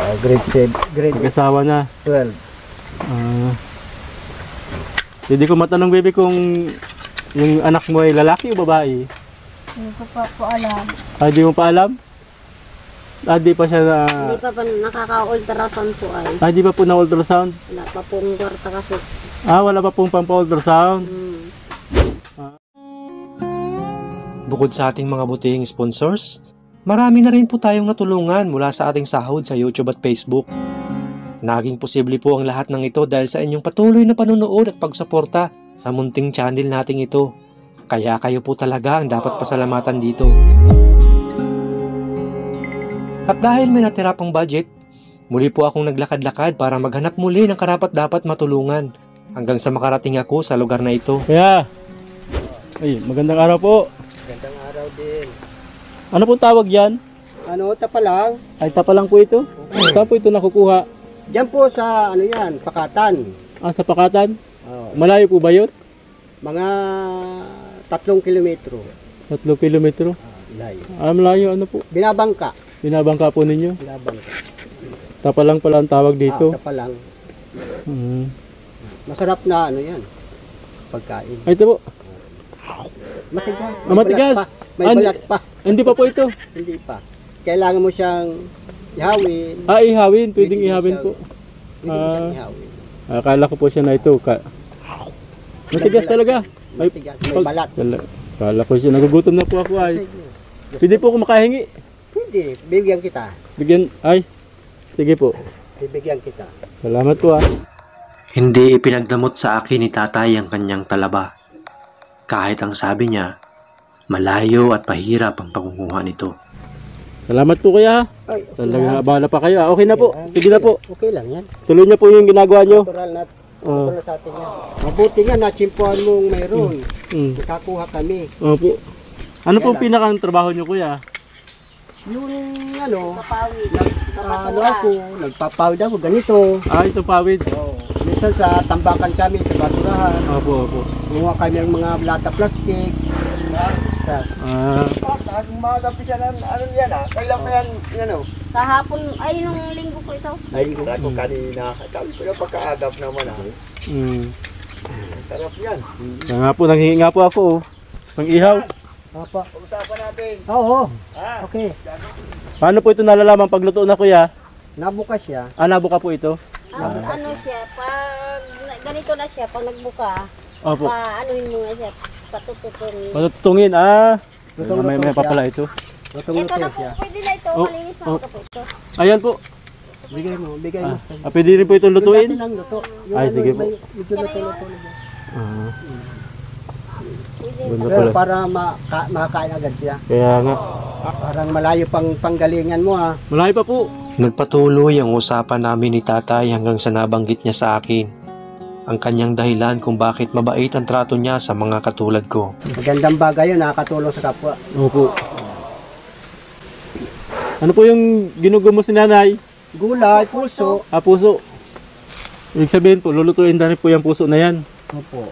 Grade 7, grade Nag-asawa na. 12. Hindi ko matanong, baby, kung yung anak mo ay lalaki o babae. Hindi ko pa po alam. Di mo pa alam? Di pa siya na... Hindi pa nakaka-ultrasound po ay. Di pa po na ultrasound? Wala pa pong kwarta kasi. Wala pa pong pampa-ultrasound. Bukod sa ating mga butihing sponsors, marami na rin po tayong natulungan mula sa ating sahod sa YouTube at Facebook. Naging posible po ang lahat ng ito dahil sa inyong patuloy na panonood at pagsuporta sa munting channel nating ito. Kaya kayo po talaga ang dapat pasalamatan dito. At dahil may natira pang budget, muli po akong naglakad-lakad para maghanap muli ng karapat-dapat matulungan hanggang sa makarating ako sa lugar na ito. Magandang araw po. Magandang araw din. Ano pong tawag yan? Tapa lang. Tapa lang po ito? Saan po ito nakukuha? Diyan po sa, Pakatan. Sa Pakatan? Oh, Malayo po ba yun? mga 3 kilometro. 3 kilometro? Layo. Malayo, ano po? Binabangka. Binabangka po ninyo? Binabangka. Tapa lang pala ang tawag dito? Tapa lang. Masarap na yan. Pagkain. Ito po. Matigas. Matigas. May balat pa. Hindi pa po ito. Hindi pa. Kailangan mo siyang ihawin. Ihawin. Pwedeng ihawin po. Hindi mo siyang ihawin. Akala ko po siya na ito. Matigas talaga. Matigas. May balat. Akala ko siya. Nagugutom na po ako ay. Pwede po ako makahingi. Pwede. Bibigyan kita. Sige po. Bibigyan kita. Salamat po Hindi ipinagdamot sa akin ni tatay ang kanyang talaba. Kahit ang sabi niya, malayo at pahirap ang pangunguha nito. Salamat po kuya. Ay, Talaga abala pa kayo. Okay na po. Sige na po. Okay lang yan. Tuloy niyo po yung ginagawa niyo. Natural na sa atin yan. Mabuti nga, natsimpuan mong mayroon. Nakakuha kami. Opo. Ano pong pinakang trabaho niyo kuya? Yung Papawid. nagpapawid ako ganito. Ito pawid. Minsan sa tambakan kami, sa basurahan. Opo. Kumuha kami ng mga lata plastic. Tapos umagapi siya ng kailan pa yan, Kahapon, ay nung linggo po ito. Ay, ako kanina. Sabi ko yung pagkaagap naman Sarap yan. Kaya nga po, nanghingi nga po ako. Ng ihaw. Papa. Pag-usapan natin. Oo. Okay. Paano po ito nalalaman pag luto na kuya? Nabukas siya. Nabuka po ito? Ano siya, pag ganito na siya, pag nagbuka, Opo. anuhin mo na siya, patututungin. Patutungin. May papala ito. Ito na po, pwede na ito, malinis na po ito. Ayan po. Bigay mo. Pwede rin po itong lutuin? Pwede natin ang luto. Sige po. Medyo luto. Ganda Pero pala. para makakain agad siya. Kaya nga. Parang malayo pang panggalingan mo Malayo pa po. Nagpatuloy ang usapan namin ni tatay hanggang sa nabanggit niya sa akin ang kanyang dahilan kung bakit mabait ang trato niya sa mga katulad ko. Magandang bagay yun, nakakatulong sa kapwa. Opo. Ano po yung ginugumos si nanay? Gulay, puso. Puso. Ibig sabihin po, lulutuin na rin po yung puso na yan. Opo.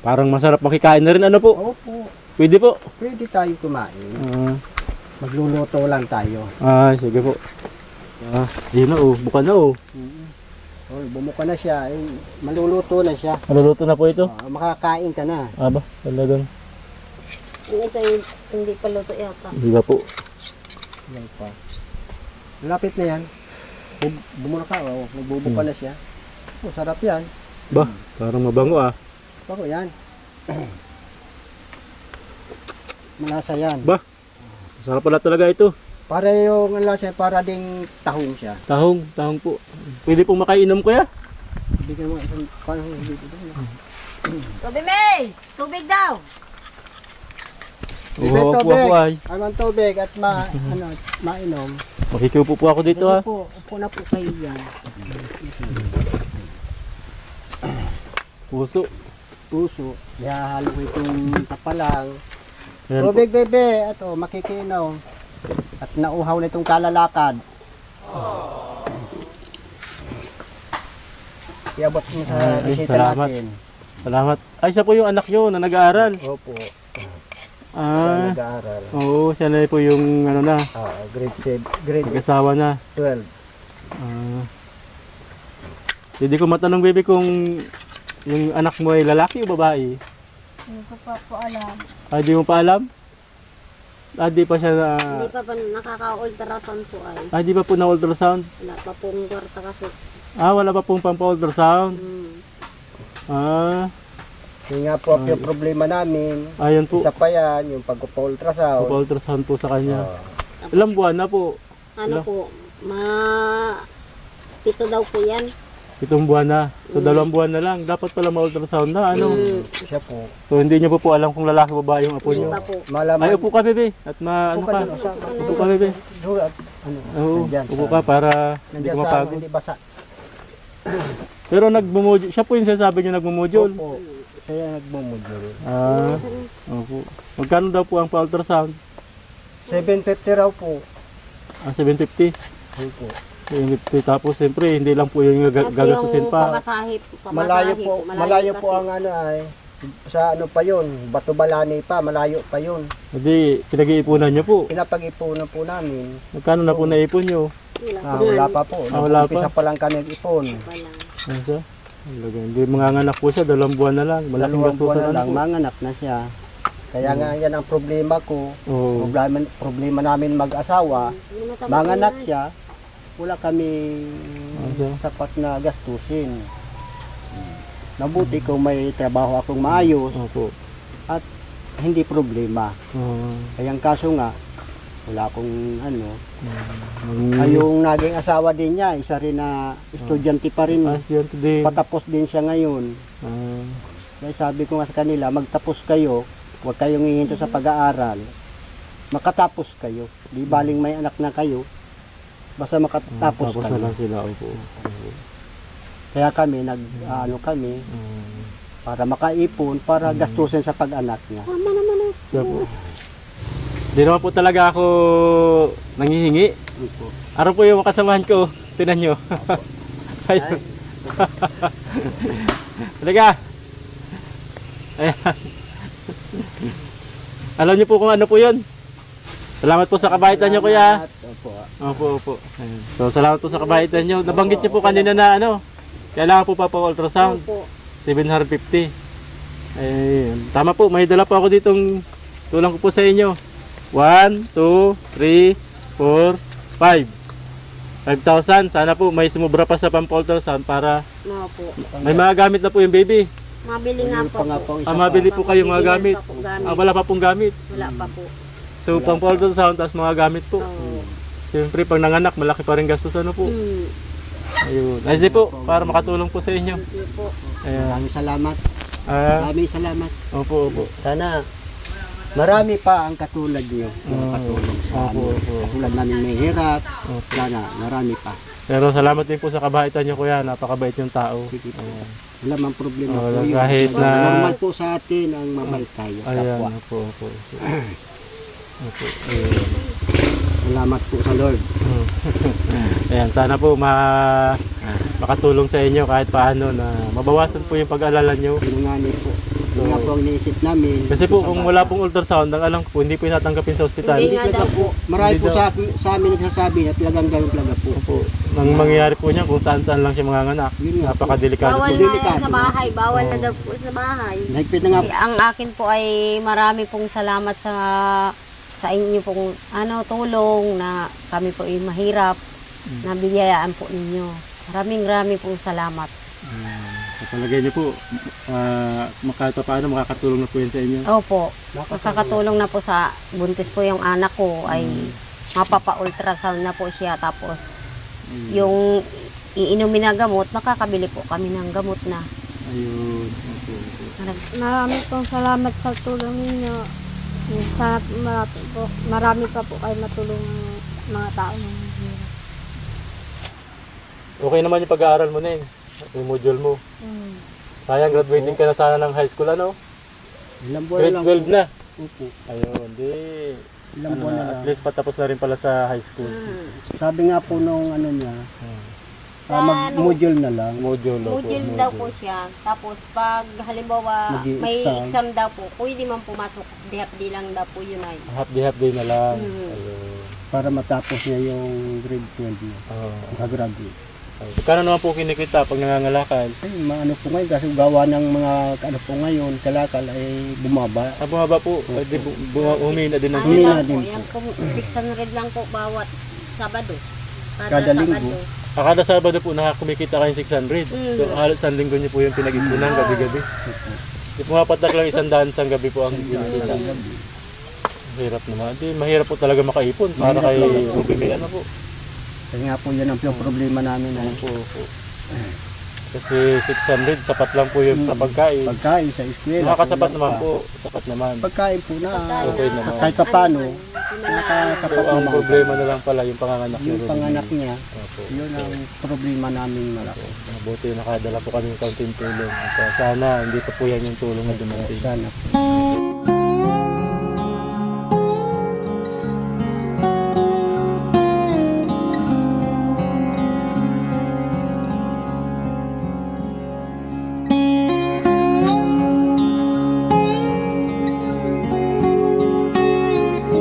Parang masarap makikain na rin. Ano po? Opo. Pwede po. Pwede tayo kumain. Magluluto lang tayo. Sige po. Ayun na buka na Bumuka na siya. Maluluto na siya. Maluluto na po ito? Makakain ka na. Talagang. Yung isa hindi pa luto yata. Hindi ba po? Yan pa. Malapit na yan. Bumula ka, nagbubuka na siya. Sarap yan. Parang mabango Bako yan. Malasa yan. Masarap pala talaga ito. Para yung lasa, para ding tahong siya. Tahong po. Pwede pong makainom kuya? Bigyan mo parang dito. Tubig May! Tubig daw! Ako ay. Arman tubig at mainom. Makikiupo po ako dito Upo na po kayo yan. Puso. Ihahalo ko itong tapalang. Ayan Tubig bebe, makikinom. At nauhaw na itong kalalakad. Iabot mo sa bisita salamat. natin. Salamat. Siya po yung anak nyo na nag-aaral. Opo. Nag-aaral. Oo, siya na po yung grade 7, grade nag-asawa na. 12. Hindi ko matanong, baby, kung yung anak mo ay lalaki o babae. Hindi ko pa po alam. Di mo pa alam? Di pa siya na... Hindi pa nakaka-ultrasound po ay. Di pa po na ultrasound? Wala pa pong kwarta kasi. Wala pa pong pampa-ultrasound? Hmm. Yun nga po yung problema namin. Ayun po. Isa pa yan, yung pagpa-ultrasound. Pampa-ultrasound po sa kanya. Ah. Ilang buwan na po? Ano po, pito daw po yan. 7 buwan na. So, 2 buwan na lang. Dapat pala ma-ultrasound na. Ano? Siya po. So, hindi niyo po alam kung lalaki o babae yung apo Hindi niyo. pa po. Malaman. Ay, upo ka, bebe. At ano ka? Upo ka, bebe. Ano? Oo, Nandyan upo sa- ka para hindi Nandiyan ka sa mapagod. hindi basa. Pero nagmumudyo. Siya po yung sinasabi niyo nagmumudyo. Opo. Kaya nagmumudyo. Opo. Magkano daw po ang pa-ultrasound? 750 raw po. 750. Opo. 750. Tapos, siyempre, hindi lang po yung gagastusin pa. Pamasahe Malayo po ang ano ay sa ano pa yun, Bato Balani pa, malayo pa yun. Hindi, pinag-iipunan niyo po. Pinapag-ipunan po namin. Magkano na po naipon niyo? Wala pa po. Wala pa. Umpisa pa lang kami ipon. Ano siya? Hindi manganganak po siya, 2 buwan na lang. Malaking Dalawang buwan gastusan na na lang, po. manganak na siya. Kaya nga yan ang problema ko. Oo. Problema namin mag-asawa. Manganak siya, wala kami sapat na gastusin. Mabuti kung may trabaho akong maayos Opo. at hindi problema. Oo. Kaya ang kaso nga, wala akong ano. Mm. Ay, yung naging asawa din niya, isa rin na estudyante pa rin. Yun today. Patapos din siya ngayon. Ah, Kaya sabi ko nga sa kanila, magtapos kayo, huwag kayong hihinto sa pag-aaral. Makatapos kayo. Di baling may anak na kayo, basta makatapos tapos na kayo. lang sila. Opo. Kaya kami, ano kami, para makaipon, para gastusin sa pag-anak niya. Siya po. Di naman po talaga ako nangihingi. Opo. Araw po yung makasamahan ko. Tinan nyo. Ayun. Talaga. Ayan. Alam niyo po kung ano po yun. Salamat po sa kabaitan nyo, kuya. Opo. Opo, opo. Ayan. So, salamat po sa kabaitan nyo. Nabanggit nyo po kanina na ano, kailangan po pa ultrasound. Opo. 750. Ayun. Tama po, may dala po ako ditong tulang ko po sa inyo. 1, 2, 3, 4, 5. 5,000. Sana po may sumubra pa sa pampa-ultrasound para Opo. may mga gamit na po yung baby. Mabili nga po. Mabili po kayo mga gamit. Wala pa pong gamit. Wala pa po. So, pampa-ultrasound, tapos mga gamit po. Oo. Siyempre, pag nanganak, malaki pa rin gastos. Ano po? Ayun. Ayun po, para makatulong po sa inyo. Hindi po. Ayan. Maraming salamat. Ah, Maraming salamat. opo, opo. Sana marami pa ang katulad niyo. Katulong sa Opo, amin. opo. Katulad namin may hirap. Sana marami pa. Pero salamat din po sa kabaitan nyo, kuya. Napakabait yung tao. Sige po. Ayan. Wala mang problema Wala, po yun. kahit na- Normal po sa atin ang mabait tayo. Ayan, Kapwa. opo, opo. Opo. Ayun. Salamat po sa Lord. Ayan, sana po makatulong sa inyo kahit paano na mabawasan po yung pag-alala nyo. Pinunganin po. Yun nga po ang iniisip namin. Kasi po kung wala pong ultrasound, ang alam ko po, hindi po inatanggapin sa ospital. Hindi nga daw po. Marami Hindi po daw. sa amin nagsasabi na talagang ganun talaga po. Opo. Nang mangyayari po niyan kung saan-saan lang siya manganganak. Yun nga po. Napakadelikado Bawal po. na delikado. yan sa bahay. Bawal na daw po sa bahay. Nahigpit na nga po. Ang akin po ay marami pong salamat sa inyo pong tulong na kami po ay mahirap na biyayaan po ninyo. Maraming pong salamat. Sa palagay niyo po, kahit pa paano makakatulong na po yan sa inyo. Opo, makakatulong na po sa buntis po yung anak ko ay mapapa-ultrasound na po siya tapos yung iinumin na gamot, makakabili po kami ng gamot na. Ayun. Opo, opo. Marami pong salamat sa tulong ninyo. Sana marami pa po kayo matulong ng mga tao na mahirap. Okay naman yung pag-aaral mo na yung module mo. Sayang, graduating ka na sana ng high school, ano? Ilang buwan Grade na lang 12 na. Opo. Ayun, di. Ilang buwan na lang. At least patapos na rin pala sa high school. Sabi nga po nung niya, mag-module na lang. Module. opo, Module daw po siya. Tapos pag halimbawa may Mag-i-exam. exam daw po, pwede man pumasok. Half day lang daw po yun ay. Half day na lang. Mm. Ayun. para matapos niya yung grade 12 niya. Makagraduate. Kano naman po kinikita pag nangangalakal? Ay, maano po ngayon, kasi gawa ng mga ano po ngayon, kalakal ay bumaba. Bumaba po, di humina din ng Ano Humina lang po, din po. yan po, 600 lang po bawat Sabado. Kada linggo. Kada Sabado po nakakumikita kayo 600. So halos isang linggo niyo po yung pinag-ipunan gabi-gabi. Di po nga patak lang 100 sa gabi po ang kinikita. Mahirap naman. Di, mahirap po talaga makaipon para kay Ruby. Ano po? Kasi nga po yan ang problema namin. Ano po. Kasi 600, sapat lang po yung sa pagkain. Pagkain sa eskwela. Nakakasapat naman po. Sapat naman. Pagkain po na. Okay naman. Kahit pa paano, So, nakasapat ang naman. problema na lang pala yung panganganak ni Yung Ruby. panganak niya, Opo. yun ang problema namin malaki. Mabuti nakadala po kami ng kaunting tulong. At sana hindi pa po yan yung tulong na dumating. Sana po.